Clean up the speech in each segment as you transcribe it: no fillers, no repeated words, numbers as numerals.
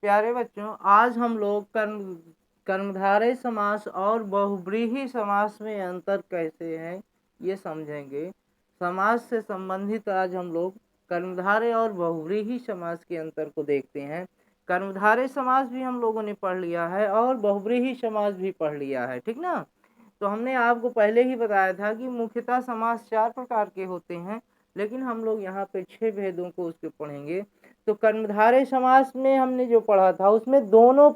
प्यारे बच्चों, आज हम लोग कर्मधारय समास और बहुव्रीहि समास में अंतर कैसे है ये समझेंगे। समास से संबंधित आज हम लोग कर्मधारय और बहुव्रीहि समास के अंतर को देखते हैं। कर्मधारय समास भी हम लोगों ने पढ़ लिया है और बहुव्रीहि समास भी पढ़ लिया है, ठीक ना। तो हमने आपको पहले ही बताया था कि मुख्यतः समास 4 प्रकार के होते हैं, लेकिन हम लोग यहाँ पे 6 भेदों को उसके पढ़ेंगे। तो कर्मधारय समास में हमने जो पढ़ा था उसमें दोनों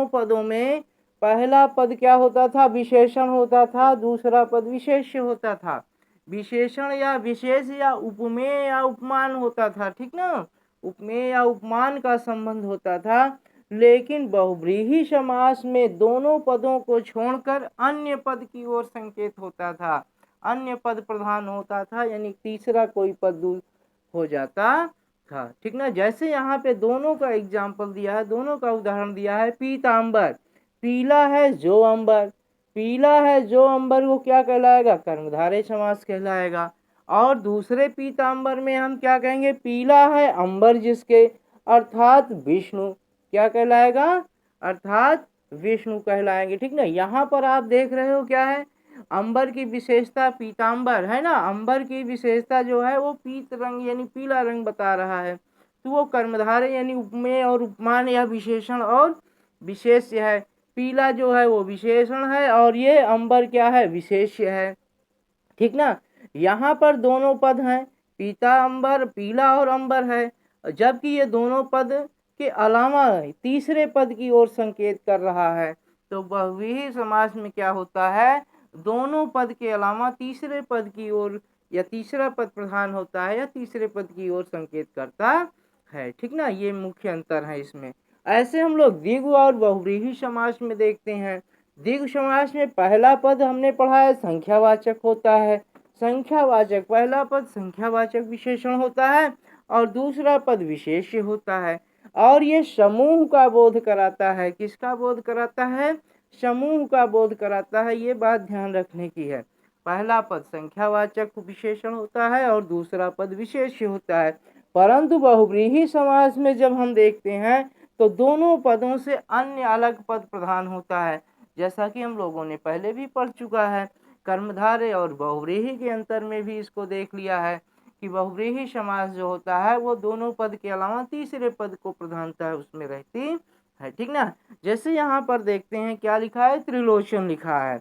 पदों में पहला पद क्या होता था? विशेषण होता था, दूसरा पद विशेष्य होता था। विशेषण या विशेष या उपमेय या उपमान होता था, ठीक ना। उपमेय या उपमान का संबंध होता था। लेकिन बहुव्रीहि समास में दोनों पदों को छोड़कर अन्य पद की ओर संकेत होता था, अन्य पद प्रधान होता था, यानी तीसरा कोई पद हो जाता था, ठीक ना। जैसे यहाँ पे दोनों का एग्जाम्पल दिया है, दोनों का उदाहरण दिया है। पीतांबर, पीला है जो अंबर, पीला है जो अंबर वो क्या कहलाएगा? कर्मधारय समास कहलाएगा। और दूसरे पीतांबर में हम क्या कहेंगे? पीला है अंबर जिसके, अर्थात विष्णु क्या कहलाएगा? अर्थात विष्णु कहलाएंगे, ठीक ना। यहाँ पर आप देख रहे हो क्या है? अंबर की विशेषता पीतांबर है ना, अंबर की विशेषता जो है वो पीत रंग यानी पीला रंग बता रहा है। तो वो कर्मधारय यानी उपमेय और उपमान या विशेषण और विशेष्य है। पीला जो है वो विशेषण है और ये अंबर क्या है? विशेष्य है, ठीक ना। यहाँ पर दोनों पद हैं, पीता अंबर, पीला और अंबर है, जबकि ये दोनों पद के अलावा तीसरे पद की ओर संकेत कर रहा है। तो बहुव्रीहि समास में क्या होता है? दोनों पद के अलावा तीसरे पद की ओर या तीसरा पद प्रधान होता है या तीसरे पद की ओर संकेत करता है, ठीक ना। ये मुख्य अंतर है इसमें। ऐसे हम लोग द्विगु और बहुव्रीहि समास में देखते हैं। द्विगु समास में पहला पद हमने पढ़ा है संख्यावाचक होता है। संख्यावाचक पहला पद संख्यावाचक विशेषण होता है और दूसरा पद विशेष्य होता है। और ये समूह का बोध कराता है। किसका बोध कराता है? समूह का बोध कराता है। ये बात ध्यान रखने की है। पहला पद संख्यावाचक विशेषण होता है और दूसरा पद विशेष्य होता है। परंतु बहुव्रीहि समास में जब हम देखते हैं तो दोनों पदों से अन्य अलग पद प्रधान होता है, जैसा कि हम लोगों ने पहले भी पढ़ चुका है। कर्मधारय और बहुव्रीहि के अंतर में भी इसको देख लिया है कि बहुव्रीहि समास जो होता है वो दोनों पद के अलावा तीसरे पद को प्रधानता है उसमें रहती है, ठीक ना। जैसे यहाँ पर देखते हैं क्या लिखा है? त्रिलोचन लिखा है।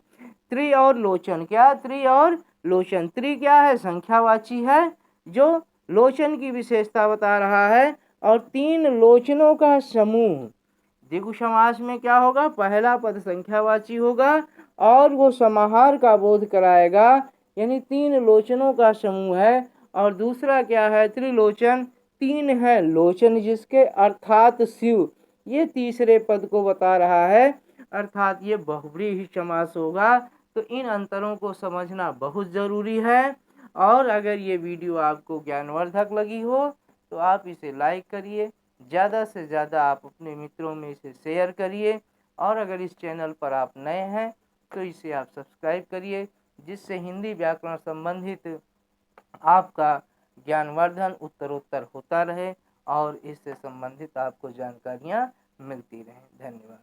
त्रि और लोचन, क्या? त्रि और लोचन। त्रि क्या है? संख्यावाची है जो लोचन की विशेषता बता रहा है। और 3 लोचनों का समूह। द्विगु समास में क्या होगा? पहला पद संख्यावाची होगा और वो समाहार का बोध कराएगा, यानी 3 लोचनों का समूह है। और दूसरा क्या है? त्रिलोचन, 3 है लोचन जिसके, अर्थात शिव। ये तीसरे पद को बता रहा है, अर्थात ये बहुव्रीहि समास होगा। तो इन अंतरों को समझना बहुत ज़रूरी है। और अगर ये वीडियो आपको ज्ञानवर्धक लगी हो तो आप इसे लाइक करिए, ज़्यादा से ज़्यादा आप अपने मित्रों में इसे शेयर करिए। और अगर इस चैनल पर आप नए हैं तो इसे आप सब्सक्राइब करिए, जिससे हिंदी व्याकरण संबंधित आपका ज्ञानवर्धन उत्तरोत्तर होता रहे और इससे संबंधित आपको जानकारियाँ मिलती रहें। धन्यवाद।